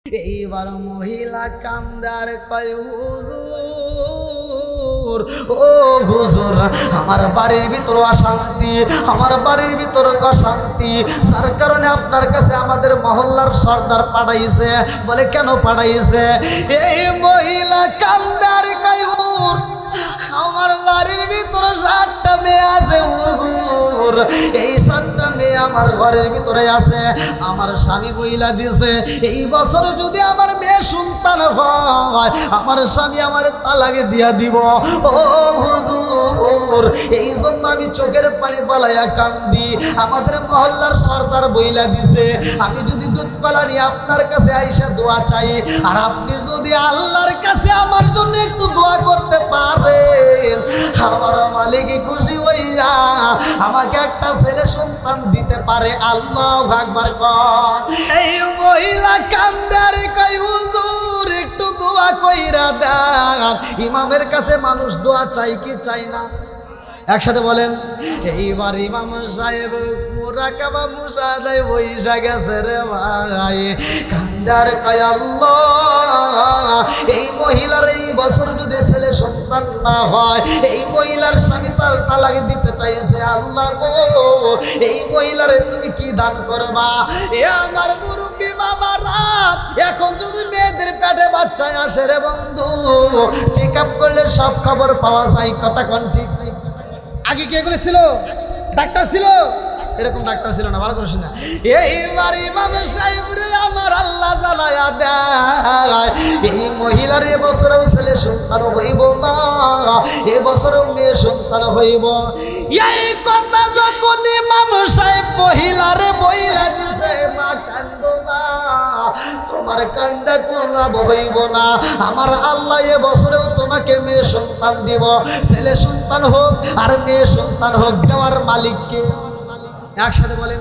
এইবার মহিলা কান্দার কয় হুজুর, ও হুজুর, আমার বাড়ির ভিতর অশান্তি, আমার বাড়ির ভিতর অশান্তি, যার কারণে আপনার কাছে আমাদের মহল্লার সর্দার পাঠাইছে। বলে কেন পাঠাইছে? এই মহিলা কান্দার কয় হুজুর, আমার বাড়ির ভিতরে 7টা মেয়ে আছে হুজুর, এই 7টা মেয়ে আমার ঘরের ভিতরে আছে। আমার স্বামী বইলা দিয়েছে এই বছর যদি আমার মেয়ে সন্তান হয় আমার স্বামী আমার তালাকে দিয়া দিব। ও হুজুর, এই জন্য আমি চোখের পানি পালাইয়া কান্দি। আমাদের মহল্লার সর্দার বইলা দিছে আমি যদি দুধ কলা নিয়ে আপনার কাছে আইসা দোয়া চাই, আর আপনি যদি আল্লাহর কাছে আমার জন্য একটু দোয়া করতে পারেন, আমার মালিক খুশি হইয়া আমাকে একটা ছেলে সন্তান দিতে পারে। আল্লাহু আকবার কর। এই মহিলা কান্দার কই হুজুর একটু দোয়া কইরা দেন। ইমামের কাছে মানুষ দোয়া চাই কি চাই না? একসাথে বলেন। এইবার ইমাম সাহেব মুরাকাবা মুসাদায় বইসা গেছে রে ভাই। কান্দার কয় আল্লাহ, এই মহিলার এই বছর যদি ছেলে সন্তান না হয়, এই মহিলার স্বামী তার তালাক দিতে চাইছে, আল্লাহ গো এই মহিলারে তুমি কি দান করবা? এ আমার মুরব্বী বাবারা, এখন যদি মেয়েদের পেটে বাচ্চায় আসে রে বন্ধু, চেক আপ করলে সব খবর পাওয়া যায়। কথা কোন ঠিক নেই? আগে কে করে ছিল? ডাক্তার ছিল? এরকম ডাক্তার ছিল না, ভালো করে শুনে। এইবার ইমাম সাহেব রে আমার আল্লাহ জানায়া দেয় এই মহিলার এবছরও ছেলে সন্তান হইব না, এবছরও মেয়ে সন্তান হইব। এই কথা যখন ইমাম সাহেব মহিলারে বইলা দিছে, মা কান্দো না, তোমার কান্দা কোনো হইব না, আমার আল্লাহ এবছরেও তোমাকে মেয়ে সন্তান দিব। ছেলে সন্তান হোক আর মেয়ে সন্তান হোক, দেওয়ার মালিককে। একসাথে বলেন,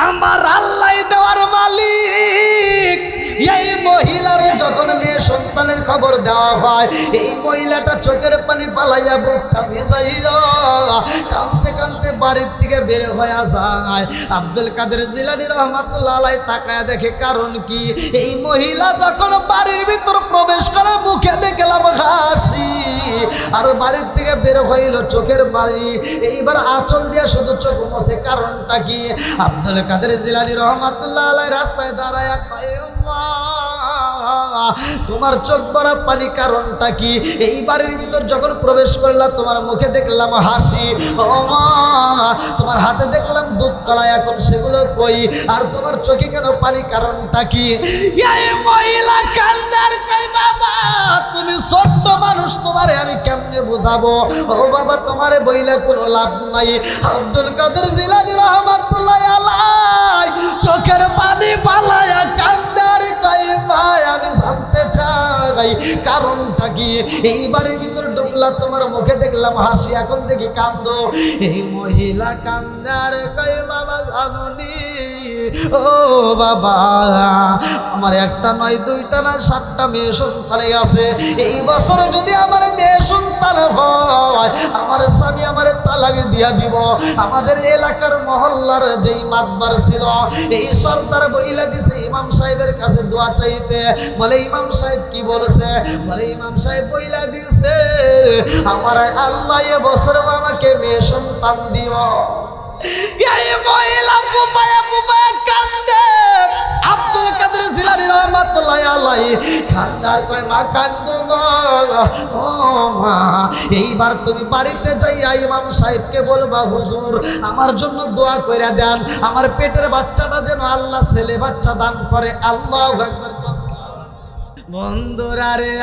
আমার আল্লাহ দেওয়ার মালিক। এই মহিলার যখন মেয়ে সন্তানের খবর দেওয়া হয়, এই মহিলাটা চোখের পানি পালাইয়া বুকটা ভিজাইয়া কাঁদতে কাঁদতে বাড়ির থেকে বের হয়ে যায়। আব্দুল কাদের জিলানী রহমাতুল্লাহ আলাইহি তাকায়া দেখে কারণ কি? এই মহিলা যখন বাড়ির ভিতর প্রবেশ করে মুখে দেখলাম হাসি, আর বাড়ির থেকে বের হইল চোখের পানি। এইবার আঁচল দিয়ে শুধু চোখ মুছে, কারণটা কি? আব্দুল কাদের জিলানী রহমাতুল্লাহ আলাইহি রাস্তায় দাঁড়ায় কয়, তোমার চোখ ভরা পানি কারণটা কি? এই বাড়ির ভিতর যখন প্রবেশ করলাম তোমার মুখে দেখলাম হাসি, ও মা তোমার হাতে দেখলাম দুধ কলা, এখন সেগুলো কই? আর তোমার চোখে কেন পানি কারণটা কি? এই মহিলা কান্দার কই, বাবা তুমি ছোট্ট মানুষ, তোমারে আমি কেমনে বুঝাবো? ও বাবা তোমারে বইলে কোনো লাভ নাই। আব্দুল কাদের জিলানী রহমাতুল্লাহ আলাইহি চোখের পানি পালায়া কান্দার কই, ভাই আমি জানতে চাই কারণটা কি? এই বাড়ির ভিতরে ঢুকলা তোমার মুখে দেখলাম হাসি, এখন দেখি কান্দো। এই মহিলা কান্দার কই, বাবা জানুনি, ও বাবা আমার একটা নয় দুইটা না 7টা মেয়ে সন্তান আছে। এই বছর যদি আমার মেয়ে সন্তান হয় আমার স্বামী আমার তালাক দিয়া দিব। আমাদের এলাকার মহল্লার যেই মাতবার ছিল এই সর্দার বইলা দিছে ইমাম সাহেবের কাছে দোয়া চাইতে। বলে ইমাম সাহেব কি বলছে? বলে ইমাম সাহেব বইলা দিছে আমার আল্লাহ এবছর আমাকে মেয়ে সন্তান দিও। এই মহিলা পুপায়া পুপায়া কান্দে। আব্দুল কাদের জিলানী রহমাতুল্লাহ আলাইহি কান্দার কয়, মা কান্দো না, ও মা এইবার তুমি বাড়িতে যাইয়া ইমাম সাহেবকে বলবা হুজুর আমার জন্য দোয়া কইরা দেন, আমার পেটের বাচ্চাটা যেন আল্লাহ ছেলে বাচ্চা দান করে। আল্লাহু আকবার। বন্ধুরা রে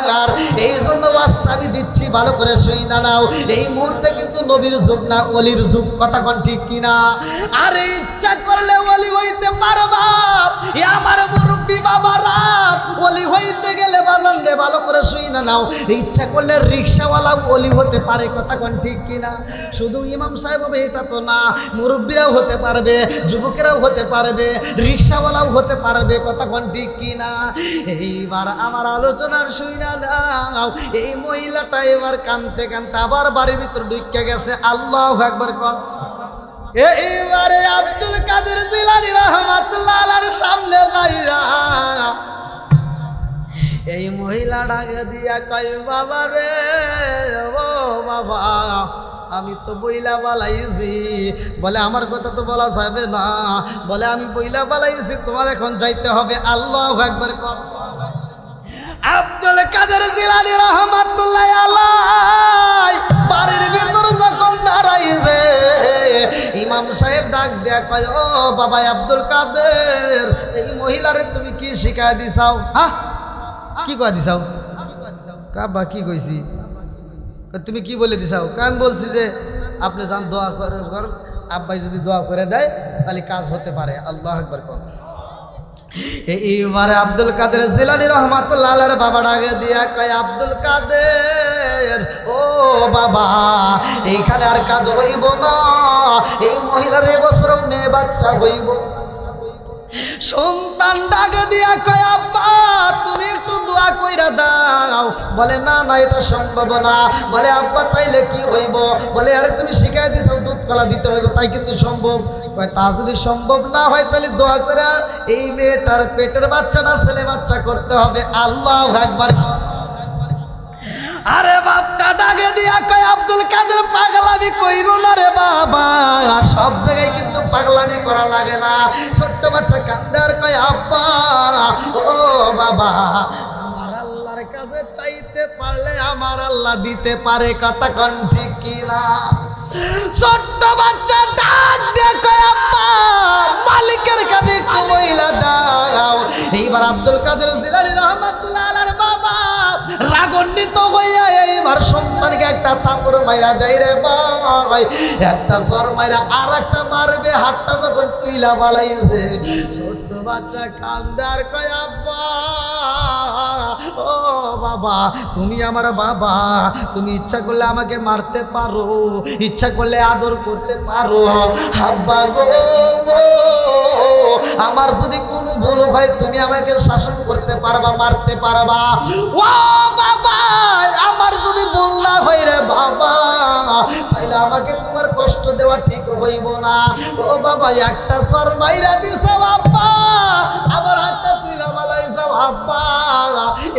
আমার এই জন্য ওয়াজটা আমি দিচ্ছি, ভালো করে শুই না নাও। এই মুহূর্তে কিন্তু নবীর যুগ না, ওলির যুগ। কথা কোন ঠিক কিনা? আরে ইচ্ছা করলে ওলি হইতে পারবা। আমার মুরব্বী বাবারা, ওলি হইতে গেলে বানালে ভালো করে শুই না নাও, ইচ্ছা করলে রিক্সাওয়ালা ওলি হতে পারে। কথা কোন ঠিক কিনা? শুধু ইমাম সাহেব হবে এটা তো না, মুরব্বীরাও হতে পারবে, যুবকেরাও হতে পারবে, রিক্সাওয়ালাও হতে পারবে। কথা কোন ঠিক কিনা? এইবার আমার আলোচনার শুই না নাও। এই মহিলাটা এবার কানতে কানতে আবার বাড়ির ভিতর ঢুকে গেছে। আল্লাহু আকবার। এইবারে আব্দুল কাদের জিলানী রাহমাতুল্লাহ আলাইহির সামনে যাইয়া এই মহিলা ডাকে দিয়া কয় বাবা রে, ও বাবা আমি তো বইলা বালাইছি। বলে আমার কথা তো বলা যাবে না। বলে আমি বইলা বালাইছি, তোমার এখন যাইতে হবে। আল্লাহু আকবার। আব্দুল কাদের জিলানী রাহমাতুল্লাহ আলাইহি বাড়ির ভিতর যখন দাঁড়াইছে, ইমাম সাহেব ডাক দেয়া কয় ও বাবা আব্দুল কাদের, এই মহিলারে তুমি কি শিখাই দিছাও? হ্যাঁ কি কয় দিছাও? কাবা কি কইছি? তুমি কি বলে দিছাও? আমি বলছি যে আপনি যান দোয়া করে, আব্বাই যদি দোয়া করে দেয় তাহলে কাজ হতে পারে। আল্লাহু আকবার। কোন এইবারে আব্দুল কাদের জিলানী রাহমাতুল্লাহ আলাইহির বাবা ডাকে দিয়া কয় আব্দুল কাদের, ও বাবা এইখানে আর কাজ হইব না, এই মহিলার এবছর মেয়ে বাচ্চা হইব। সন্তান ডাকে দিয়া কয় আব্বা তুমি একটু দোয়া কইরা দাও। বলে না না এটা সম্ভব না। বলে আব্বা তাইলে কি হইব? বলে আরে তুমি শিখাই দিছো দুধ কলা দিতে হইব, তাই কিন্তু সম্ভব। কয় তা যদি সম্ভব না হয় তাহলে দোয়া করে এই মেয়েটার পেটের বাচ্চাটা ছেলে বাচ্চা করতে হবে। আল্লাহু আকবার। আরে বাপটা ডাকে দিয়া কয় আব্দুল কাদের পাগলামি কইরো না রে বাবা, আর সব জায়গায় কিন্তু পাগলামি করা লাগে না। ছোট্ট বাচ্চা কান্দে আর কয় আব্বা, ও বাবা আমার আল্লাহর কাছে চাইতে পারলে আমার আল্লাহ দিতে পারে। কথা কোন ঠিক কিনা? ছোট্ট বাচ্চা ডাক দিয়ে কয় আব্বা মালিকের কাছে একটু মহিলা দাও। এইবার আব্দুল কাদের জিলানী রাহমাতুল্লাহ আলাইহির বাবা রাগান্বিত হইয়া এইবার সন্তানকে একটা থাপড় মাইরা দেয় রে ভাই। একটা সর মাইরা আর একটা মারবে, হাতটা যখন তুইলা বালাইছে ছোট্ট বাচ্চা কান্দে আর কয় আব্বা, ও বাবা তুমি আমার বাবা, তুমি ইচ্ছা করলে আমাকে মারতে পারো, ইচ্ছা করলে আদর করতে পারো। আব্বা গো আমার যদি কোনো ভুল হয় তুমি আমাকে শাসন করতে পারবা, মারতে পারবা। ও বাবা আমার যদি ভুল না হয় রে বাবা তাইলে আমাকে তোমার কষ্ট দেওয়া ঠিক হইব না। ও বাবা একটা সর মাইরা দিছে বাবা, আবার হাতটা তুইলা বালাইছে আব্বা,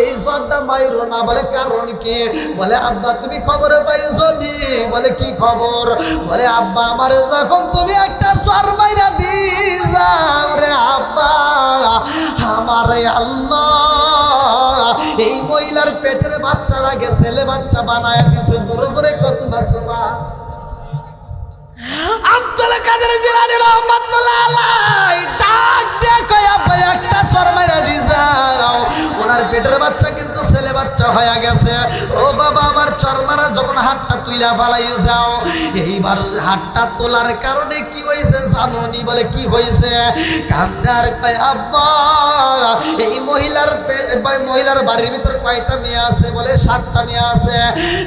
এই সরটা মাইরো না। বলে কারণ কি? বলে আব্বা তুমি খবর পাইছো নি? বলে কি খবর? বলে আব্বা আমারে যখন তুমি একটা সর মাইরা দিছাও রে আব্বা, আমারে আল্লাহ এই মহিলার পেটের বাচ্চাটাকে ছেলে বাচ্চা বানায় দিছে। জোরে জোরে কত না সুবহান। আব্দুল কাদের জিলানী রাহমাতুল্লাহ আলাইহি ডাক দিয়ে কয় আব্বা একটা সর মাইরা দিছাও, ওনার পেটের বাচ্চা কিন্তু ছেলে বাচ্চা হয়ে গেছে। ও বাবা আমার চরমারা যখন হাতটা তুইলা ফালাই যাও, এইবার হাতটা তোলার কারণে কি হয়েছে জানোনি? বলে কি হয়েছে? কান্দার কয় আব্বা এই মহিলার বাড়ির ভিতর কয়টা মেয়ে আছে? বলে 7টা মেয়ে আছে।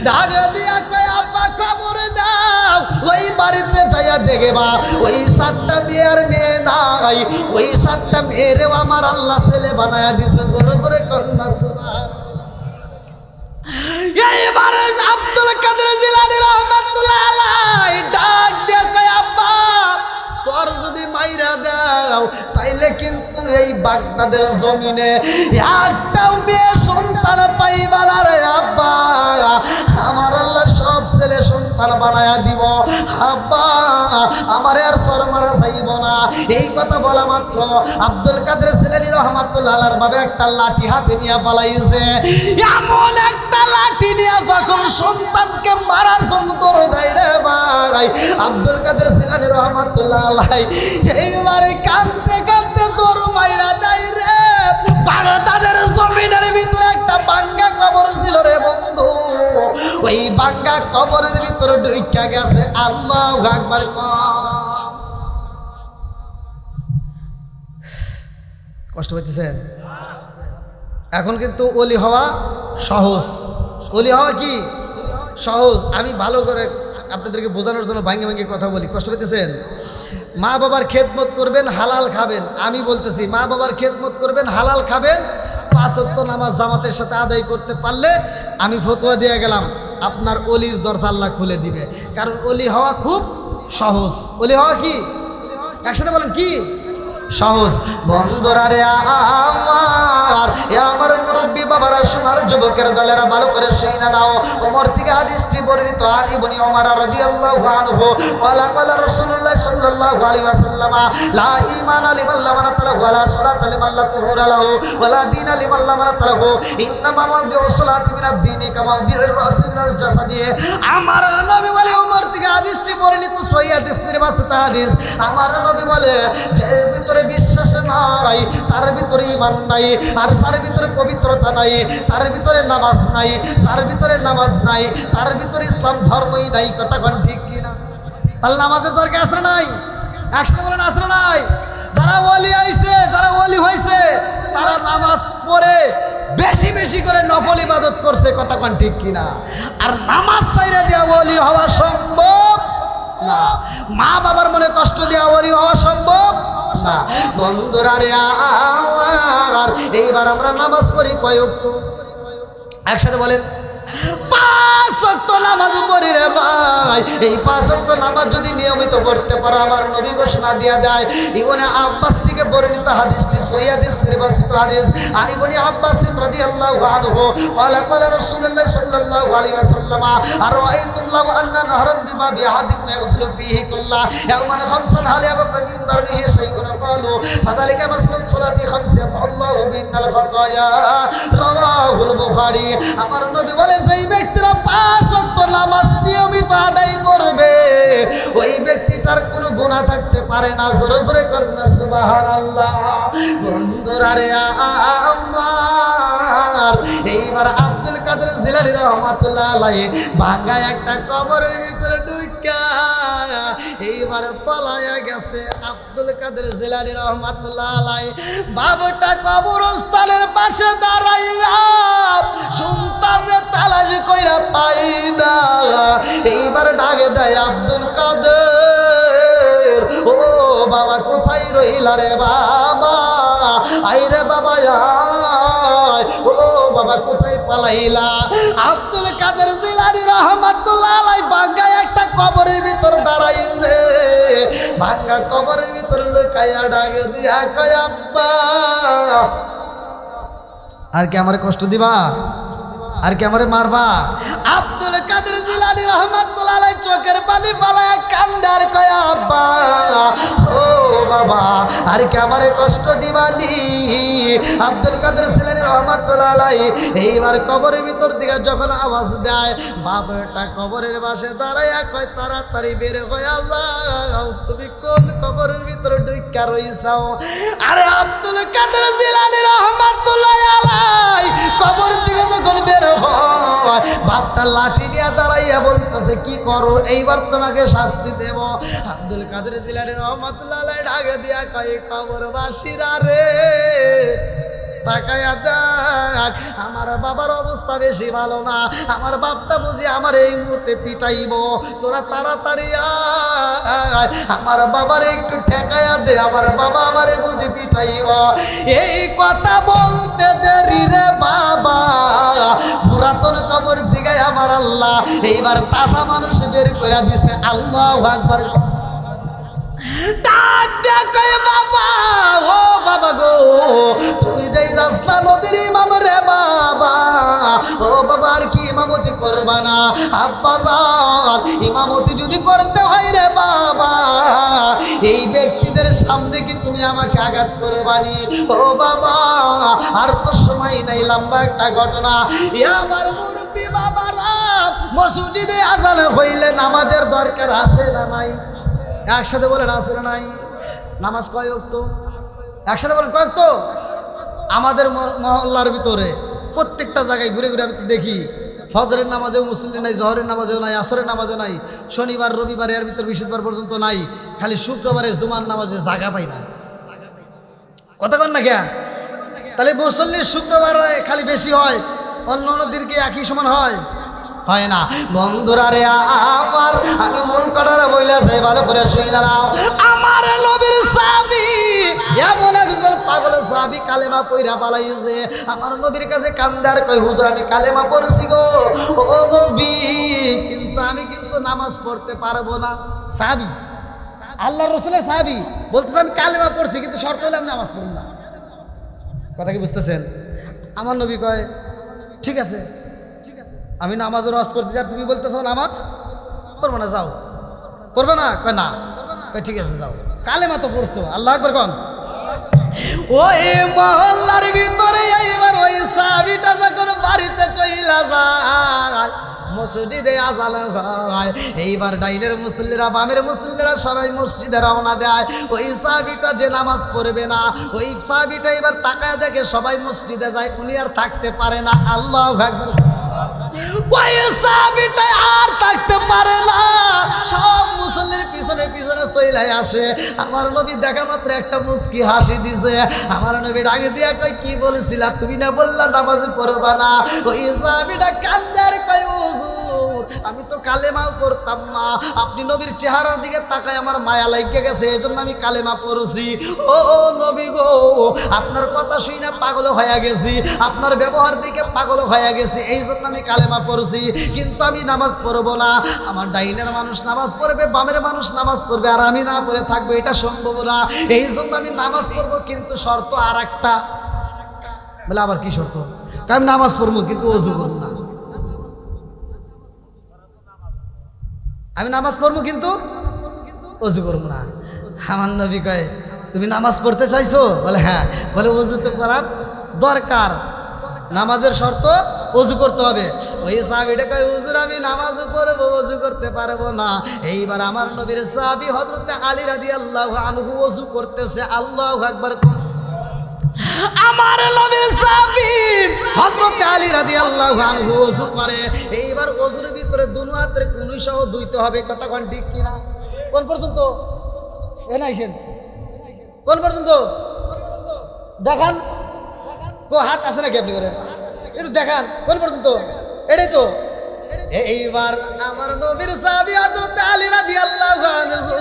ঢাকা দিয়া কয় আব্বা খবর দাও ওই বাড়িতে যাইয়া দেখবা ওই 7টা মেয়ের মেয়ে নাই, ওই 7টা মেয়েরেও আমার আল্লাহ ছেলে বানায়া দিছে। জোরে জোরে কন্যা সুবহান। এইবারে আব্দুল কাদের জিলানী রাহমাতুল্লাহ আলাইহি ডাক দিয়ে কয় আব্বা সর যদি মাইরা দাও তাইলে কিন্তু এই বাগদাদের জমিনে একটাও মেয়ে সন্তান পাইবা না রে আব্বা, আমার আল্লাহ সব ছেলে সন্তান বানায়া দিব। আব্বা আমার আর সর মারা যাইব না। এই কথা বলা মাত্র আব্দুল কাদের জিলানী রাহমাতুল্লাহ আলাইহির ভাবে একটা লাঠি হাতে নিয়ে পালাইছে। এমন একটা লাঠি নিয়ে যখন সন্তানকে মারার জন্য দৌড় দেয় রে ভাই আব্দুল কাদের জিলানী রাহমাতুল্লাহ আলাইহি এইবারে কাঁদতে কাঁদতে দৌড় মাইরা দেয় রে। বাগদাদের জমিনের ভিতরে একটা ভাঙ্গা কবর ছিল রে বন্ধু, ওই ভাঙ্গা কবরের ভিতরে ঢুইকা গেছে। আল্লাহু আকবার। কষ্ট পাইতেছেন? এখন কিন্তু ওলি হওয়া সহজ। ওলি হওয়া কি সহজ? আমি ভালো করে আপনাদেরকে বোঝানোর জন্য ভাঙ্গে ভাঙ্গে কথা বলি। কষ্ট পেতেছেন? মা বাবার খেদমত করবেন, হালাল খাবেন। আমি বলতেছি মা বাবার খেদমত করবেন, হালাল খাবেন, 5 ওয়াক্ত নামাজ জামাতের সাথে আদায় করতে পারলে আমি ফতোয়া দিয়ে গেলাম আপনার অলির দরজা আল্লাহ খুলে দিবে। কারণ অলি হওয়া খুব সহজ। ওলি হওয়া কি? একসাথে বলেন কি? সহজ। বন্ধুরা রে আমার, এ আমার মুরব্বী বাবারা, সোনার যুবকের দলেরা, ভালো করে শুনে নাও। ওমর থেকে হাদিসটি বর্ণিত, আলী ইবনে ওমর রাদিয়াল্লাহু আনহু ওয়ালা ক্বালা রাসূলুল্লাহ সাল্লাল্লাহু আলাইহি ওয়াসাল্লাম লা ঈমানা লিমান লা মানাতা লাহু ওয়ালা সালাতা লিমান লা তুহুরা লাহু ওয়ালা দীনা লিমান লা মানাতা লাহু ইন্নামা মাওদিউ সালাতি মিনাদ দীনি কামা মাওদিউর রাসি মিনাল জাসাদি। আমার নবী বলে, ওমর থেকে হাদিসটি বর্ণিত, সহিহ হাদিস, নির্বাচিত হাদিস। আমার নবী বলে, যে ভিতরে বিশ্বাস নাই, তার ভিতরে ঈমান নাই, আর যার ভিতরে পবিত্রতা নাই, তার ভিতরে নামাজ নাই, যার ভিতরে নামাজ নাই, তার ভিতরে ইসলাম ধর্মই নাই। কথা কোন ঠিক কিনা? তাহলে নামাজের দরকার আছে না নাই? একসাথে বলেন আছে না নাই? যারা ওলি আইছে, যারা ওলি হয়েছে, তারা নামাজ পড়ে বেশি বেশি করে নফল ইবাদত করছে। কথা কোন ঠিক কিনা? আর নামাজ ছাইরা দিয়া ওলি হওয়া সম্ভব না। মা বাবার মনে কষ্ট দিয়া ওলি হওয়া সম্ভব না। বন্ধুরা রে আমার, এইবার আমরা নামাজ পড়ি কয় ওয়াক্ত? একসাথে বলেন। 5 ওয়াক্ত নামাজ পড়ি রে ভাই। এই 5 ওয়াক্ত নামাজ যদি নিয়মিত পড়তে পারো, আমার নবী ঘোষণা দিয়া দেয়, ইবনে আব্বাস থেকে বর্ণিত হাদিসটি, সহিহ হাদিস, নির্বাচিত হাদিস। আর ইবনে আব্বাস রাদিয়াল্লাহু আনহু ক্বালা ক্বালা রাসূলুল্লাহ সাল্লাল্লাহু আলাইহি ওয়াসাল্লাম আরাআইতুম লাউ আন্না নাহরান বিমা বিআহাদিকুম ইয়াগসিলু ফীহি কুল্লা ইয়াওমান খামসান হাল ইয়াবকা মিন দারনিহি শাইউন ক্বালু ফাযালিকা মাসলুক সালাতি খামসি আল্লাহু বিনাল ফাতায়া রাওয়াহুল বুখারী। আমার নবী বলে, যেই ব্যক্তিরা 5 ওয়াক্ত নামাজ নিয়মিত আদায় করবে, ওই ব্যক্তিটার কোনো গুনাহ থাকতে পারে না। জোরে জোরে করেন না সুবহানাল্লাহ। বন্ধুরা রে আমার, এইবার আব্দুল কাদের জিলানী রহমাতুল্লাহ আলাইহি ভাঙা একটা কবরের ভিতরে ঢুকা এইবার পলায়া গেছে। আব্দুল কাদের জিলানী রহমাতুল্লাহ আলাইহি বাবুটা কবরস্থানের পাশে দাঁড়াইয়া সন্তানরে তালাশ কইরা পাই না। এইবার ডাকে দেয়, আব্দুল কাদের, ও বাবা কোথায় রইলা রে বাবা? আইরে বাবা আয়, ও বাবা কোথায় পালাইলা? আব্দুল কাদের জিলানী রহমাতুল্লাহ আলাইহি ভাঙ্গা একটা কবরের ভিতর দাঁড়াইলে, ভাঙ্গা কবরের ভিতর লুকাইয়া ডাক দিয়া কয়, আব্বা, আর কি আমারে কষ্ট দিবা? আর কি আমারে মারবা? আব্দুল কাদের জিলানী রহমাতুল্লাহ আলাইহি চোখের পানি ফালায়া কান্দার কয়, আব্বা, ও বাবা, আর কি আমারে কষ্ট দিবানি? আব্দুল কাদের জিলানী রহমাতুল্লাহ আলাইহি এইবার কবরের ভিতর দিকে যখন আওয়াজ দেয়, বাবাটা কবরের পাশে দাঁড়াইয়া কয়, তাড়াতাড়ি বের হয়ে যাও, তুমি কোন কবরের ভিতর ঢুইকা রইছাও? আরে আব্দুল কাদের জিলানী রহমাতুল্লাহ আলাইহি কবর থেকে যখন বের হয়, বাপটা লাঠি নিয়ে দাঁড়াইয়া বলতেছে, কি করো? এইবার তোমাকে শাস্তি দেব। আব্দুল কাদের জিলানী রহমাতুল্লাহ আলাইহি ডাকে দিয়া কয়, কবরবাসীরা রে, তাকায়া দেখ, আমার বাবার অবস্থা বেশি ভালো না। আমার বাপটা বুঝি আমার এই মুহূর্তে পিটাইব, তোরা তাড়াতাড়ি আয়, আমার বাবার একটু ঠেকায়া দে, আমার বাবা আমারে বুঝি পিটাইব। এই কথা বলতে দেরি রে বাবা, পুরাতন কবর দিকে আমার আল্লাহ এইবার তাজা মানুষ বের করে দিছে। আল্লাহু আকবার। ডাক দেখে, বাবা, ও বাবা গো, তুমি যেই রাস্তা নদীর ইমাম রে বাবা, ও বাবা, আর কি ইমামতি করবা না? আব্বা যান, ইমামতি যদি করতে হয় রে বাবা, এই ব্যক্তিদের সামনে কি তুমি আমাকে আঘাত করবানি? ও বাবা, আর তো সময় নাই, লম্বা একটা ঘটনা। আমার মুরব্বী বাবারা, মসজিদে আজান হইলে নামাজের দরকার আছে না নাই? একসাথে বলেন আছে না নাই? নামাজ কয় ওয়াক্ত? একসাথে বলেন কয় ওয়াক্ত? আমাদের মহল্লার ভিতরে প্রত্যেকটা জায়গায় ঘুরে ঘুরে আমি তো দেখি, ফজরের নামাজেও মুসল্লি নাই, জহরের নামাজেও নাই, আসরের নামাজে নাই, শনিবার রবিবার এর ভিতর বৃহস্পতিবার পর্যন্ত নাই, খালি শুক্রবারে জুমার নামাজে জায়গা পাই না। কথা কন না কে? তাহলে মুসল্লি শুক্রবারে খালি বেশি হয়, অন্য অন্য দিনকে একই সমান হয়? হয় না। বন্ধুরা রে আমার, আমি মন করার বইলা যাই, ভালো করে শুই না। আমার নবীর সাহাবী, এমন একজন পাগল সাহাবী কালেমা পইরা পালাইছে। আমার নবীর কাছে কান্দার কই হুজুর আমি কালেমা পড়ছি গো ও নবী, কিন্তু আমি কিন্তু নামাজ পড়তে পারবো না। সাহাবী, আল্লাহ রসুলের সাহাবী বলতেছে আমি কালেমা পড়ছি কিন্তু শর্ত হলে আমি নামাজ পড়ব না। কথা কি বুঝতেছেন? আমার নবী কয় ঠিক আছে আমি নামাজের ওয়াজ করতে যাই, তুমি বলতেছো নামাজ পড়বো না, যাও। পড়বে না? কয় না। কয় ঠিক আছে যাও, কালেমা তো পড়ছো। আল্লাহ আকবার কোন। ওই মহল্লার ভিতরে এইবার ওই সাহাবীটা যখন বাড়িতে চইলা যায়, মসজিদে আজান হয়, এইবার ডাইনের মুসল্লিরা বামের মুসল্লিরা সবাই মসজিদে রওনা দেয়। ওই সাহাবীটা যে নামাজ পড়বে না, ওই সাহাবীটা এবার তাকায় দেখে সবাই মসজিদে যায়, উনি আর থাকতে পারে না। আল্লাহু আকবার। ওই সাহাবীটা আর থাকতে পারে না, সব মুসল্লির পিছনে পিছনে চইলাই আসে। আমার নবী দেখা মাত্র একটা মুস্কি হাসি দিছে। আমার নবী ডাকে দিয়া কই কি বলেছিলা, তুমি না বললা নামাজ পড়বা না? ওই সাহাবীটা কান্দে আর কই হুজুর আমি তো কালেমাও পড়তাম না, আপনি নবীর চেহারার দিকে তাকায় আমার মায়া লাগিয়ে গেছে, এজন্য আমি কালেমা পড়ছি। ও নবী গো, আপনার কথা শুই না পাগল হয়ে গেছি, আপনার ব্যবহার দিকে পাগল হয়ে গেছি, এই জন্য আমি কালেমা পড়ছি, কিন্তু আমি নামাজ পড়বো না। আমার ডাইনের মানুষ নামাজ পড়বে, বামের মানুষ নামাজ পড়বে, আর আমি না পড়ে থাকবো, এটা সম্ভব না। এই জন্য আমি নামাজ পড়বো, কিন্তু শর্ত আর একটা। বলে আবার কি শর্ত? আমি নামাজ পড়বো কিন্তু ওযু করব না। আমি নামাজ পড়বো কিন্তু ওযু করবো না। আমার নবী কয় তুমি নামাজ পড়তে চাইছো? বলে হ্যাঁ। বলে ওযু তো করার দরকার, নামাজের শর্ত ওযু করতে হবে। ওই সাহাবীটা কয় হুজুর আমি নামাজও পড়বো, ওযু করতে পারবো না। এইবার আমার নবীর সাহাবী হযরত আলী রাদিয়াল্লাহু আনহু ওযু করতেছে। আল্লাহু আকবার। আমার নবীর সাহাবী হযরত আলী রাদিয়াল্লাহু আনহু ওযু করে। এইবার ওযুর ভিতরে দুনো হাতের কনুই সহ ধুইতে হবে। কথা কোন ঠিক কিনা? কোন পর্যন্ত? এ নাইছেন কোন পর্যন্ত দেখান, কো হাত আছে নাকি আপনি করে একটু দেখান কোন পর্যন্ত? এটাই তো। এইবার আমার নবীর সাহাবী হযরত আলী রাদিয়াল্লাহু আনহু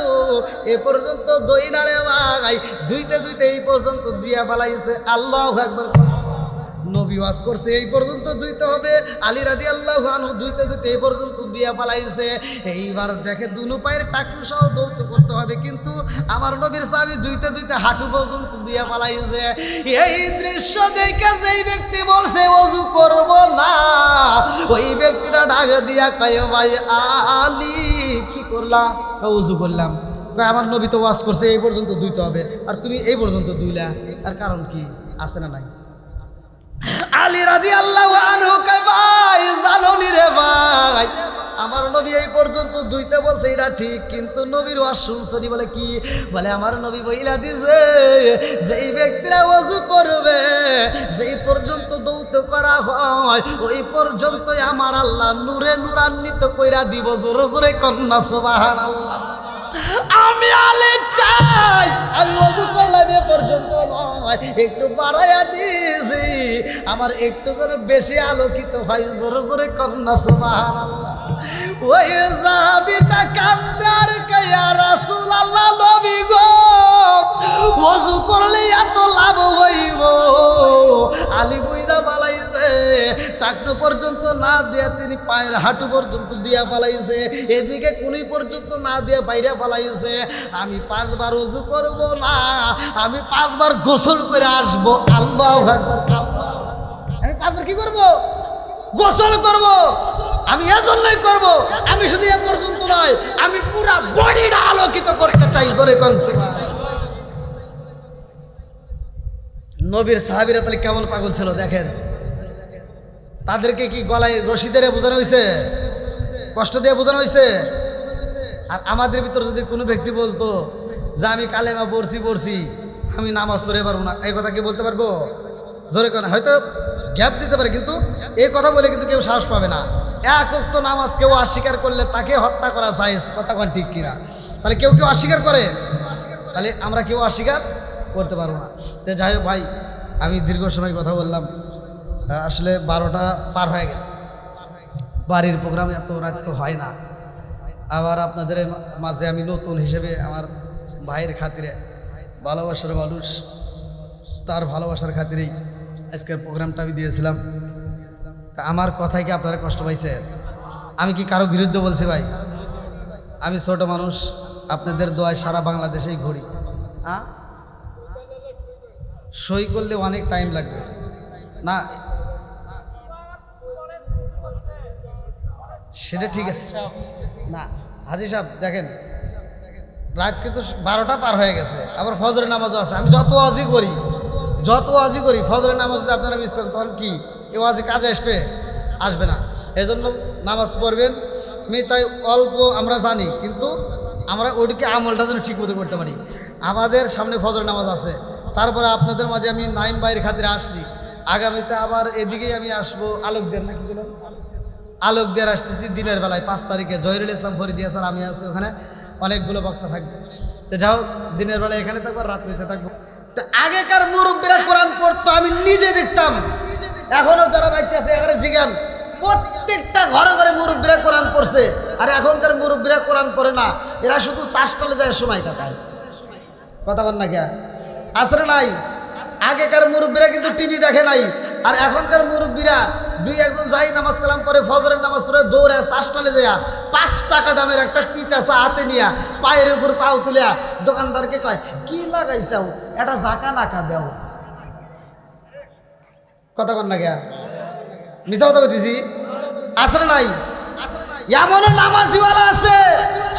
এ পর্যন্ত দই না রে ভাই, দুইতে দুইতে এই পর্যন্ত দিয়া পালাইছে। আল্লাহু আকবার। নবী ওয়াজ করছে এই পর্যন্ত দুইতে হবে, আলী রাদিয়াল্লাহু আনহু দুইতে দুইতে এই পর্যন্ত দিয়া পালাইছে। এইবার দেখে দুনো পায়ের টাকু সহ দৌত করতে হবে, কিন্তু আমার নবীর সাহাবী দুইতে দুইতে হাঁটু পর্যন্ত দিয়া পালাইছে। এই দৃশ্য দেখে যেই ব্যক্তি বলছে ওযু করব না, ওই ব্যক্তিটা ডাক দিয়া কয় ভাই আলী কি করলা? ওযু করলাম। কয় আমার নবী তো ওয়াজ করছে এই পর্যন্ত দুইতে হবে, আর তুমি এই পর্যন্ত দুইলা, আর কারণ কি আছে না নাই? আলী রাদিয়াল্লাহু আনহু কয় ভাই জানোনি রে ভাই, আমার নবী এই পর্যন্ত দুইতে বলছে এটা ঠিক, কিন্তু নবীর ওয়াজ শুনছনি? বলে কি? বলে আমার নবী বইলা দিছে যেই ব্যক্তিরা ওযু করবে, যেই পর্যন্ত দৌত করা হয় ওই পর্যন্তই আমার আল্লাহ নূরে নূরান্বিত কইরা দিব। জোরে জোরে কন্যা সুবহানাল্লাহ। আমি আলী চাই আমি ওযু করলাম এ পর্যন্ত নয়, একটু বাড়াইয়া দিয়েছি আমার একটু যেন বেশি আলোকিত হয়। জোরে জোরে কন্যা সুবহানাল্লাহ। ওই সাহাবীটা কান্দে আর কয় ইয়া রাসূলুল্লাহ, নবী গো ওযু করলে এত লাভ হইব? আলী বুইরা পালাইছে, টাকনো পর্যন্ত না দিয়া তিনি পায়ের হাঁটু পর্যন্ত দিয়া পালাইছে, এদিকে কুনি পর্যন্ত না দিয়া বাইরে পালাইছে। আমি 5 বার ওযু করব না, আমি 5 বার গোসল করে আসবো। আল্লাহু আকবার। আমি 5 বার কি করব? গোসল করব। আমি এজন্যই করব, আমি শুধু এ পর্যন্ত নয়, আমি পুরা বডিটা আলোকিত করতে চাই। জোরে কোন সুবহানাল্লাহ। নবীর সাহাবীরা তাহলে কেমন পাগল ছিল দেখেন। তাদেরকে কি গলায় রশি দিয়ে বোঝানো হয়েছে? কষ্ট দিয়ে বোঝানো হয়েছে? আর আমাদের ভিতর যদি কোনো ব্যক্তি বলতো যে আমি কালেমা পড়ছি আমি নামাজ পড়ে পারবো না, এই কথা কি বলতে পারবো? জোরে কেন হয়তো গ্যাপ দিতে পারে, কিন্তু এই কথা বলে কিন্তু কেউ সাহস পাবে না। এক ওয়াক্ত নামাজ কেউ অস্বীকার করলে তাকে হত্যা করা জায়েজ। কথা কোন ঠিক কিনা? তাহলে কেউ কেউ অস্বীকার করে, তাহলে আমরা কেউ অস্বীকার করতে পারবো না। তো যাই হোক ভাই, আমি দীর্ঘ সময় কথা বললাম, আসলে 12টা পার হয়ে গেছে। বাড়ির প্রোগ্রাম এত রাত তো হয় না। আবার আপনাদের মাঝে আমি নতুন হিসেবে আমার ভাইয়ের খাতিরে ভালোবাসার মানুষ, তো তার ভালোবাসার খাতিরেই আজকের প্রোগ্রামটা আমি দিয়েছিলাম। তা আমার কথায় কি আপনারা কষ্ট পাইছে? আমি কি কারো বিরুদ্ধে বলছি ভাই? আমি ছোট মানুষ, আপনাদের দোয়ায় সারা বাংলাদেশেই ঘুরি। হ্যাঁ, সই করলে অনেক টাইম লাগবে না, সেটা ঠিক আছে না। হাজি সাহেব দেখেন, রাত কিন্তু 12টা পার হয়ে গেছে, আবার ফজরের নামাজও আছে। আমি যত ওয়াজি করি ফজরের নামাজ যদি আপনারা মিস করেন তখন কি এই ওয়াজি কাজে আসবে না। এই জন্য নামাজ পড়বেন। আমি চাই অল্প, আমরা জানি, কিন্তু আমরা ওইটিকে আমলটা যেন ঠিক মতো করতে পারি। আমাদের সামনে ফজরের নামাজ আছে, তারপরে আপনাদের মাঝে আমি নাইম ভাইয়ের খাতিরে আসছি। আগামীতে আবার এদিকেই আমি আসবো আলোকদের, না কি ছিল, আলোকদের আসতেছি দিনের বেলায় 5 তারিখে। জহিরুল ইসলাম ফরিদিয়া স্যার, আমি আছি ওখানে, অনেকগুলো বক্তা থাকবে। তো যাই হোক, দিনের বেলায় এখানে থাকবো, রাত্রিতে থাকবো। তো আগেকার মুরব্বীরা কোরআন পড়তো, আমি নিজে দেখতাম। এখনো যারা বাচ্চা আছে এখানে জিজ্ঞান, প্রত্যেকটা ঘরে ঘরে মুরব্বীরা কোরআন পড়ছে। আর এখনকার মুরব্বীরা কোরআন পড়ে না, এরা শুধু চাষটালে যায়, সময় কাটায়। কথা বল না কে আসলে নাই? আগেকার মুরব্বীরা কিন্তু টিভি দেখে নাই, আর এখনকার মুরব্বীরা 2-1 যাই নামাজ কালাম করে ফজরের নামাজ পড়ে দৌড়ে চাষটালে যায়, 5 টাকা দামের একটা চিতা চা হাতে নিয়া পায়ের উপর পাও তুলিয়া দোকানদারকে কয়, কি লাগাইছাও, এটা জাকা নাকা দেও। কথা বল না কে মিছা কথা বলতেছি? আসলে নাই? এমন নামাজিওয়ালা আছে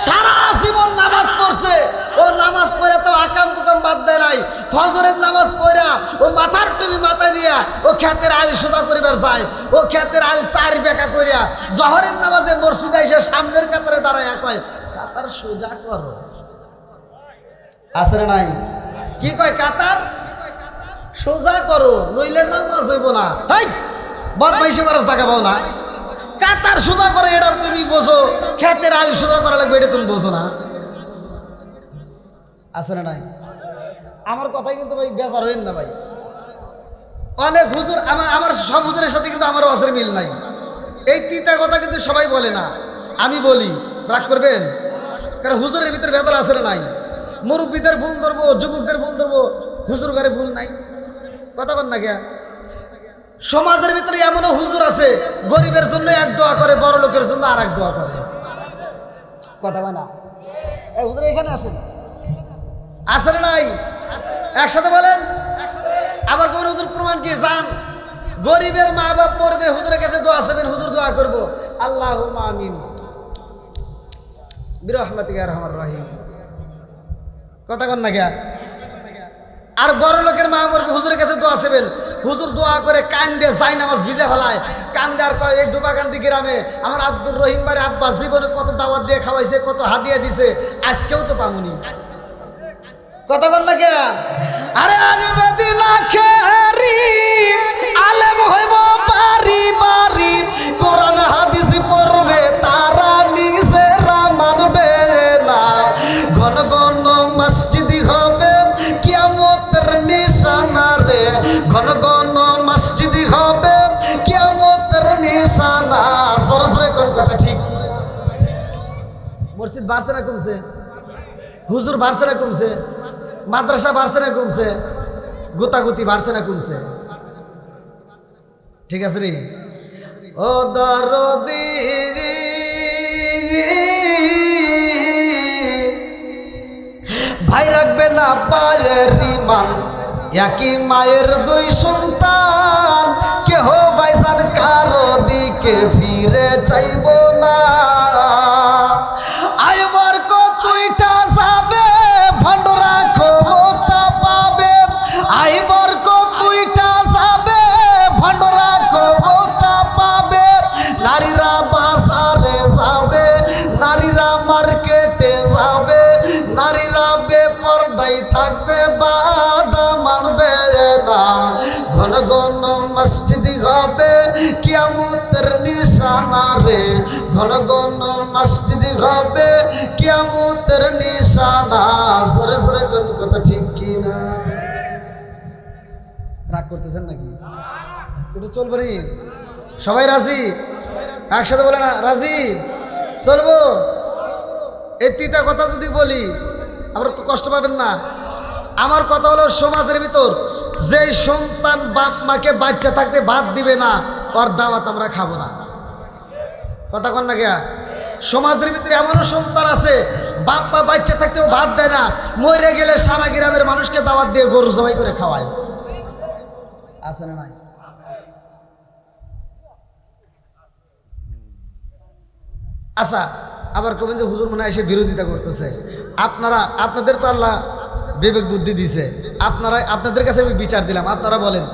সারা জীবন নামাজ পড়ছে, ও নামাজ পড়ে তো আকাম কুকাম বাদ দেয় নাই। ফজরের নামাজ পড়া ও মাথার টুপি মাথায় দিয়া ও ক্ষেতের আইল সোজা করিবার যায়, ও ক্ষেতের আইল 4 বেকা করিয়া জহরের নামাজে মসজিদে এসে সামনের কাতারে দাঁড়ায় কয়, কাতার সোজা করো। আসলে নাই? কি কয়, কাতার সোজা করো, নইলে নামাজ হইব না। হাই বদমাইশি করার জায়গা পাও না। কাতার সোজা করে এটা তুমি বোঝো, ক্ষেতের আইল সোজা করা লাগবে এটা তুমি বোঝো না। আছে না নাই? আমার কথাই কিন্তু ভাই বেজার হইন না ভাই। অনেক হুজুর, আমার সব হুজুরের সাথে কিন্তু আমার ওয়াজের মিল নাই। এই তিতা কথা কিন্তু সবাই বলে না, আমি বলি, রাগ করবেন? কারণ হুজুরের ভিতরে ভেজাল আছে না নাই? মুরব্বীদের ভুল ধরবো, যুবকদের ভুল ধরবো, হুজুর ঘরে ভুল নাই। কথা বল না কে? সমাজের ভিতরে এমনও হুজুর আছে, গরিবের জন্য এক দোয়া করে, বড় লোকের জন্য আর এক দোয়া করে। কথা বল না? এই হুজুর এখানে আসেন, আসলে নাই? একসাথে বলেন। আবার কোন হুজুর প্রমাণ কি? যান, গরিবের মা বাপ পড়বে, হুজুরের কাছে দোয়া চাইবেন, হুজুর দোয়া করবো, আল্লাহুম্মা আমিন বিরহমাতিকা ইয়া আরহামার রাহিম। কথা কন না কে? আর বড় লোকের মা মরবে, হুজুরের কাছে দোয়া চাইবেন, হুজুর দোয়া করে কান্দে যাই নামাজ ভিজে ফেলায়, কান্দে আর কয়, এই দুবাকান্দি গ্রামে আমার আব্দুর রহিম ভাই আব্বা জীবনে কত দাওয়াত দিয়ে খাওয়াইছে, কত হাদিয়া দিছে, আজকেও তো পামুনি। কথা বল না কে? আরে আলিমে দিলা খেরি আলেম হইব বাড়ি বাড়ি, কোরআন হাদিস পড়বে তারা নিজেরা মানবে না, ঘন ঘন মসজিদি হবে কিয়ামতের নিশানা রে, ঘন ঘন মসজিদি হবে কিয়ামতের নিশানা। সরসরে কোন কথা ঠিক? মসজিদ বাড়ছে না কমছে? হুজুর বাড়ছে না কমছে? মাদ্রাসা বাড়ছে না কমছে? গুতাগুতি বাড়ছে না কমছে? ঠিক আছে রে? ও দরদি ভাই রাখবে না পায়ের ইমান, একই মায়ের 2 সন্তান, কেহ ভাইজান কারো দিকে ফিরে চাইব না। আইবার কতইটা যাবে ভণ্ডরা ক্ষমতা পাবে, আইবার কতইটা যাবে ভণ্ডরা ক্ষমতা পাবে, নারীরা বাজারে যাবে, নারীরা মার্কেটে যাবে, নারীরা বেপরদাই থাকবে, বাধা মানবে না, ঘন ঘন মসজিদি হবে কিয়ামতের নিশানা রে, ঘন ঘন মসজিদি হবে কিয়ামতের নিশানা। সরে সরে কোন কথা ঠিক কি না? রাগ করতেছেন নাকি? একটু চলবো নি? সবাই রাজি? একসাথে বলে না রাজি? চলবো? এই তিতা কথা যদি বলি আবার তো কষ্ট পাবেন না? আমার কথা হলো সমাজের ভিতর যেই সন্তান বাপ মাকে বাচ্চা থাকতে ভাত দিবে না, ওর দাওয়াত আমরা খাবো না। কথা কন না গিয়া? সমাজের ভিতরে এমনও সন্তান আছে বাপ মা বাচ্চা থাকতেও ভাত দেয় না, মরে গেলে সারা গ্রামের মানুষকে দাওয়াত দিয়ে গরু জবাই করে খাওয়ায়। আছে না নাই? আচ্ছা, আবার কবেন যে হুজুর মনে হয় এসে বিরোধিতা করতেছে। আপনাদের তো আল্লাহ বিবেক বুদ্ধি দিছে, আপনাদের কাছে আমি বিচার দিলাম। আপনারা বলেন,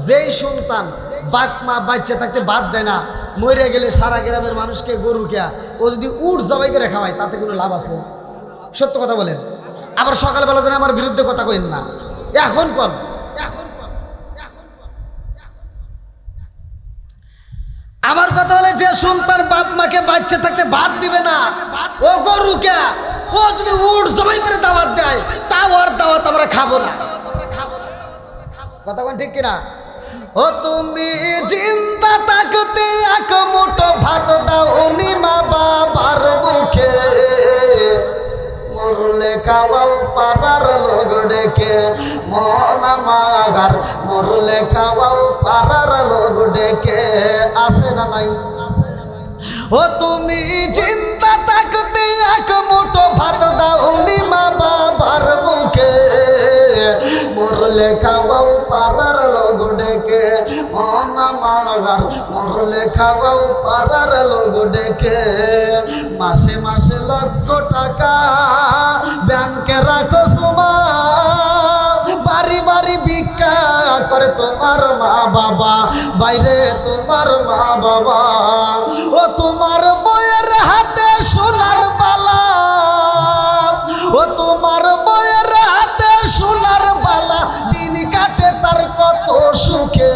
যেই সন্তান বাপ মা বাচ্চা থাকতে ভাত দেয় না, মরে গেলে সারা গ্রামের মানুষকে গরু খেয়া, ও যদি উট জবাই করে খাওয়ায়, তাতে কোনো লাভ আছে? সত্য কথা বলেন। আবার সকালবেলা যেন আমার বিরুদ্ধে কথা কইন না। এখন কোন আমার কথা হলে, যে সন্তান বাপ মাকে বাচ্চা থাকতে ভাত দিবে না, ও গরু কে, ও যদি উট জবাই করে দাওয়াত দেয়, তা ওর দাওয়াত আমরা খাবো না। কথা কোন ঠিক কিনা? ও তুমি জিন্দা থাকতে এক মুঠো ভাত দাও উনি মা বাবার মুখে, মরলে খাওয়াও পাড়ার লোক ডেকে, মন আমার মরলে খাওয়াও পাড়ার লোক ডেকে। আসে না নাই? ও তুমি চিন্তা থাকতে এক মুঠো ভাত দাও উনি মা বাবার মুখে, মরলে খাওয়াও পাড়ার লোক ডেকে, মন আমার মরলে খাওয়াও পাড়ার লোক ডেকে। মাসে মাসে লক্ষ টাকা ব্যাংকে রাখো সুমা, বাড়ি বাড়ি ভিক্ষা করে তোমার মা বাবা, বাইরে তোমার মা বাবা। ও তোমার বইয়ের হাতে সোনার বালা, ও তোমার বইয়ের হাতে সোনার বালা, দিন কাটে তার কত সুখে,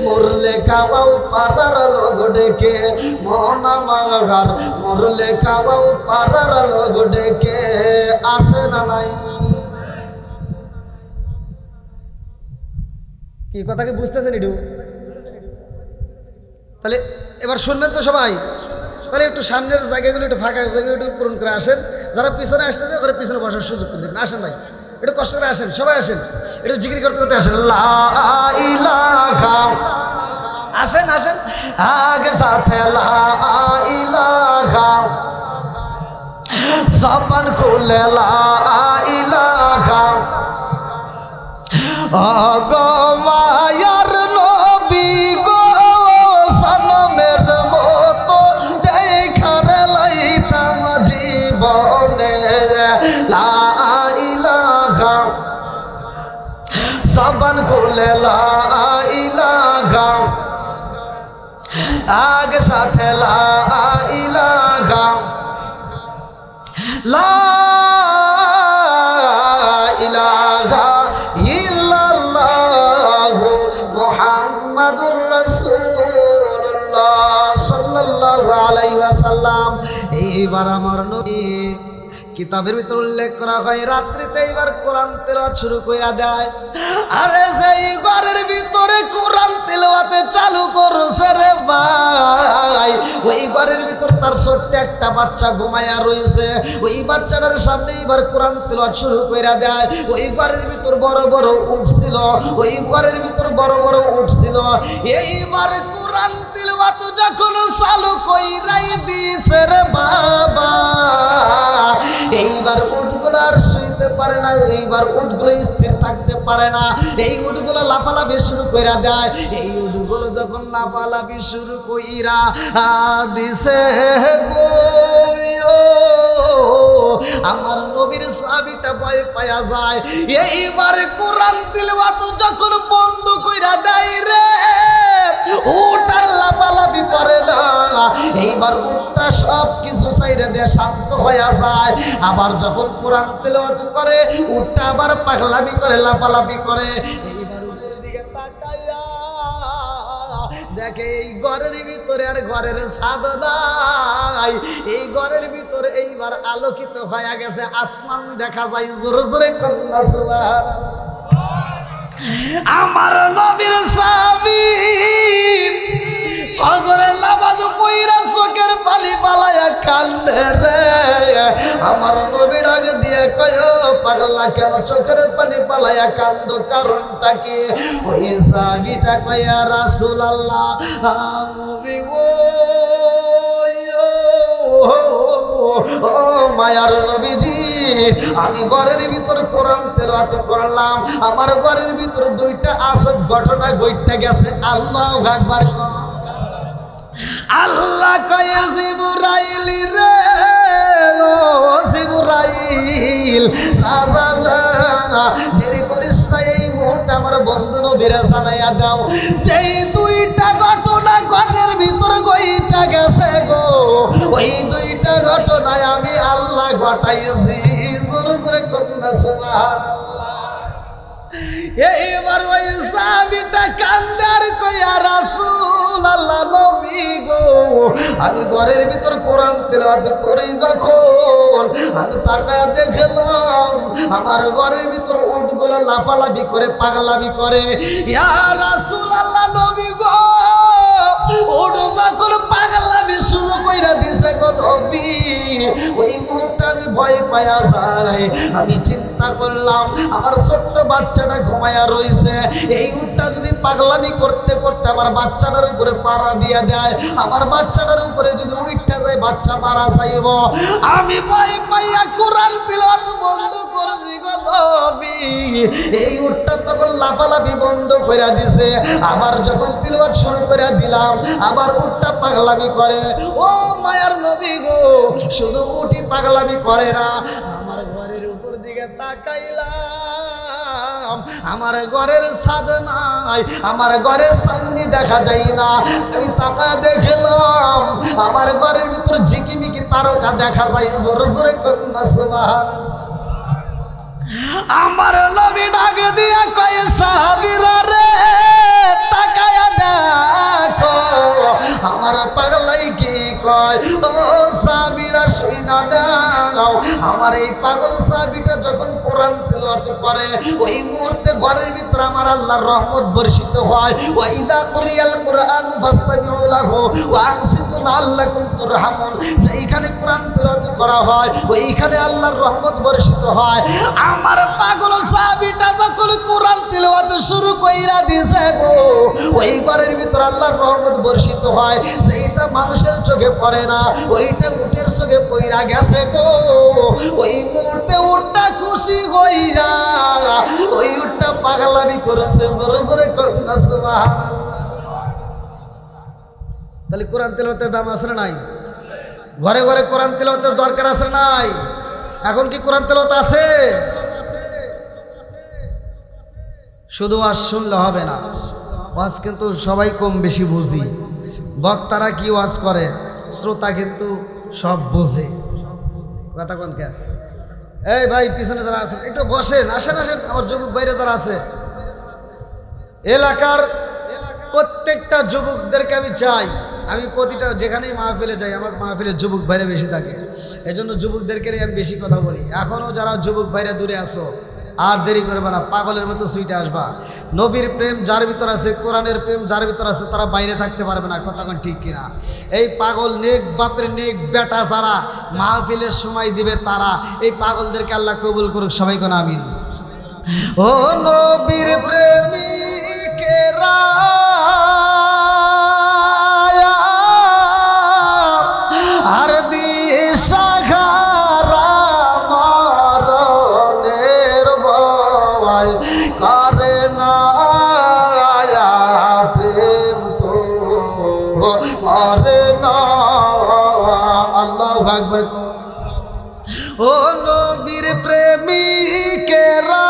মরলে খাওয়াও পাড়ার লোক ডেকে, মন আমার মরলে খাওয়াও পাড়ার লোক ডেকে। আসে না নাই? কি কথা কি বুঝতেছেন একটু? তাহলে এবার শুনবেন তো সবাই। তাহলে একটু সামনের জায়গাগুলো, একটু ফাঁকা জায়গাগুলো একটু পূরণ করে আসেন। যারা পিছনে আসতেছে ওরা পিছনে বসার সুযোগ করে দেবেন। আসেন ভাই, একটু কষ্ট করে আসেন, সবাই আসেন, একটু জিকির করতে করতে আসেন। লা ইলাহা, আসেন আসেন আগে সাথে লা ইলাহা, জবান খুলে লা ইলাহা। গো মায়ার নবী গো, সনমের মতো দেখার লাইতাম জীবনে, লা ইলাহা, জবান খুলে লা ইলাহা, আগে সাথে লা ইলাহা, লা ইলাহা ইল্লাল্লাহু মুহাম্মাদুর রাসূলুল্লাহ সাল্লাল্লাহু আলাইহি ওয়াসাল্লাম। এইবার আমার নবী কিতাবের ভিতর উল্লেখ করা হয়, রাত্রিতে এইবার কোরআন তেলাওয়াত শুরু কইরা দেয়। আরে সেই ঘরের ভিতরে কোরআন তেলাওয়াতে চালু করছে রে ভাই, ওই ঘরের ভিতর তার ছোট্ট একটা বাচ্চা ঘুমায়া রইছে। ওই বাচ্চাটার সামনে এইবার কোরআন তেলাওয়াত শুরু কইরা দেয়। ওই ঘরের ভিতর বড় বড় উট ছিল, ওই ঘরের ভিতর বড় বড় উট ছিল। এইবার কোরআন তেলাওয়াত যখন চালু কইরাই দিছে রে বাবা, এইবার উটগুলো আর শুইতে পারে না, এইবার উটগুলো স্থির থাকতে পারে না। এই উটগুলো লাফালাফি শুরু কইরা দেয়। এই উটগুলো যখন লাফালাফি শুরু কইরা দিছে গো, আমার নবীর সাহাবীটা ভয় পায়া যায়। এইবার কোরআন তিলাওয়াত যখন বন্ধ কইরা দেয় রে, উটার লাফালাফি করে না। এইবার উটটা সব কিছু ছাইরে দিয়ে শান্ত হয়ে যায়। আবার যখন কোরআন তিলাওয়াত করে, উটটা আবার পাগলামি করে, লাফালাফি করে। এইবার উপরের দিকে তাকায়া দেখে এই ঘরের ভিতরে আর ঘরের ছাদ নাই, এই ঘরের ভিতরে এইবার আলোকিত হয়ে গেছে, আসমান দেখা যায়। জোরে জোরে কন্যা সুবহানাল্লাহ। আমার নবীর সাহাবী ফজরের নামাজ পইরা চোখের পানি পালায়া কান্দে রে। আমার নবী ডাক দিয়ে কয় ও পাগলা কেন চোখের পানি পালায়া কান্দো, কারণটা কি? ওই সাহাবীটা কয় ইয়া রাসূলুল্লাহ, নবী গো, ও মায়ার নবীজি, আমি ঘরের ভিতর কোরআন তেলাওয়াত করলাম, আমার ঘরের ভিতর দুইটা আজব ঘটনা ঘটতে গেছে। আল্লাহু আকবার। আল্লাহ কয় জিবরাইল রে, ও জিবরাইল, দেরি করিস না, এই মুহূর্তে আমার বন্ধু নবীরে জানাইয়া দাও সেই দুইটা ঘটনা ঘরের ভিতর গইটা গেছে গো, ওই দুইটা ঘটনায় আমি আল্লাহ ঘটাইছি। জোরে জোরে কন্যা সুবহানাল্লাহ। এইবার ওই সাহাবীটা কান্দার কইয়া রাসূলুল্লাহ নবী গো, আমি ঘরের ভিতর কোরআন তেলাওয়াত করি যখন আমি তাকায়া দেখলাম আমার ঘরের ভিতর উটগুলো লাফালাফি করে পাগলামি করে। ইয়া রাসূলুল্লাহ নবী গো, উট যখন পাগলামি শুরু কইরা দিছে গো নবী, ওই মুহূর্তে আমি ভয় পায়া যাই। আমি চিন্তা করলাম আমার ছোট্ট বাচ্চাটা ঘুমায়া রইছে, এই উটটা যদি পাগলামি করতে করতে আমার বাচ্চাটার উপরে পাড়া দিয়া দেয়, আমার বাচ্চাটার উপরে যদি উঠতে যায় বাচ্চা মারা যাইব। আমি ভয় পাইয়া কোরআন তিলাওয়াত বন্ধ করে দিব নবী। এই উটটা তখন লাফালাফি বন্ধ করে দিছে, আবার যখন তিলাওয়াত শুরু করে দিলাম আবার উটটা পাগলামি করে। ও মায়ার নবী গো, শুধু উঠি পাগলামি করে না, আমার ঘরের উপর দিকে তাকাইলাম, আমার ঘরের ছাদ নাই, আমার ঘরের সামনে দেখা যায় না। আমি তাকায় দেখলাম আমার ঘরের ভিতর ঝিকিমিকি তারকা দেখা যায়। জোরে জোরে কন্যা সুবহানাল্লাহ। আমার নবী ডাক দিয়া কয় সাহাবীরা রে, তাকায়া দেখো আমার পাগলাই কি কয়। ও সাহাবীরা শুইনা নাও, আমার এই পাগল সাহাবীটা যখন কোরআন তেলাওয়াত করে ওই মুহূর্তে ঘরের ভিতরে আমার আল্লাহর রহমত বর্ষিত হয়। ওয়া ইযা কুরিয়াল কুরআন ফাসতামিউ লাহু ওয়া আনসিতু লাআল্লাকুম তুরহামুন। সেইখানে কোরআন তেলাওয়াত করা হয়, ওইখানে আল্লাহর রহমত বর্ষিত হয়। আমার পাগল সাহাবীটা যখন কোরআন তেলাওয়াত শুরু কইরা দিছে গো, ওই ঘরের ভিতর আল্লাহর রহমত বর্ষিত হয়। সেইটা মানুষের চোখে পড়ে না, ওইটা উটের চোখে পইরা গেছে গো। ওই মুহূর্তে উটটা খুশি হইয়া ওই উটটা পাগলামি করেছে। জোরে জোরে কন্যা সুবহানাল্লাহ। তাহলে কোরআন তেলাওয়াতের দাম আছে না নাই? ঘরে ঘরে কোরআন তেলাওয়াতের দরকার আছে না নাই? এখন কি কোরআন তেলাওয়াত আছে? শুধু ওয়াজ শুনলে হবে না, ওয়াজ কিন্তু সবাই কম বেশি বুঝি। বক্তারা কি ওয়াজ করে, শ্রোতা কিন্তু সব বোঝে। কথা কোন কে? এই ভাই পিছনে যারা আছেন একটু বসেন, আসেন আসেন, আমার যুবক বাইরে যারা আছে এলাকার প্রত্যেকটা যুবকদেরকে আমি চাই, আমি প্রতিটা যেখানেই মাহফিলে যাই আমার মাহফিলে যুবক ভাইরা বেশি থাকে, এই জন্য যুবকদেরকে নিয়ে আমি বেশি কথা বলি। এখনও যারা যুবক ভাইরা দূরে আসো আর দেরি করবে না, পাগলের মতো সুইটে আসবা। নবীর প্রেম যার ভিতর আছে, কোরআনের প্রেম যার ভিতর আছে, তারা বাইরে থাকতে পারবে না। কথা কোন ঠিক কিনা? এই পাগল নেক বাপের নেক বেটা যারা মাহফিলের সময় দিবে তারা, এই পাগলদেরকে আল্লাহ কবুল করুক। সবাই কোন আমিন। ও নবীর প্রেমিকেরা আর দিশা করে না প্রেম তো করে না। আল্লাহু আকবার। ও নবীর প্রেমিকেরা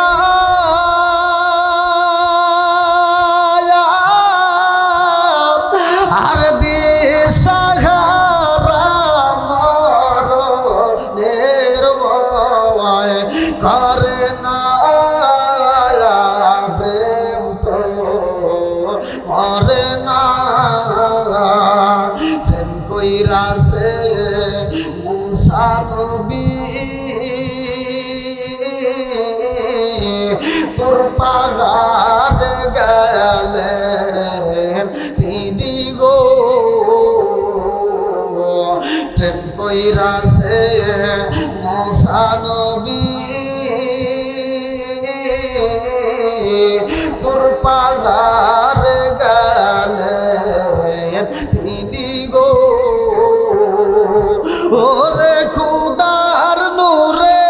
আর দিশাহারা মরণের ভয় করে না প্রেম তো করে না। প্রেম কইরাছে মুসা নবী তোর পাহাড় গেলেন তিনি গো কইরাছে মুসা নবী তোর পাগার গালে তিনি গো ওরে খুদার নূরে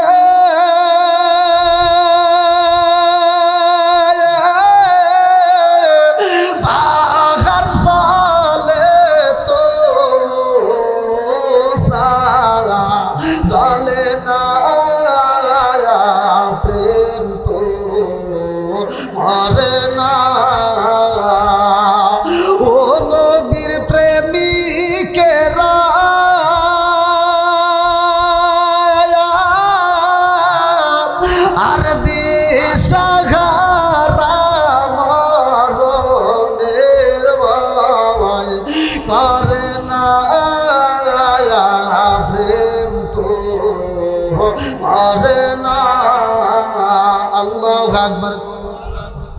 পাগার সালে তো সারা চলে না প্রেম তো মরে না ও নবীর প্রেমিকেরা আর দিশাহারা মরণের ভয় করে না প্রেম তো মরে না। আল্লাহু আকবার।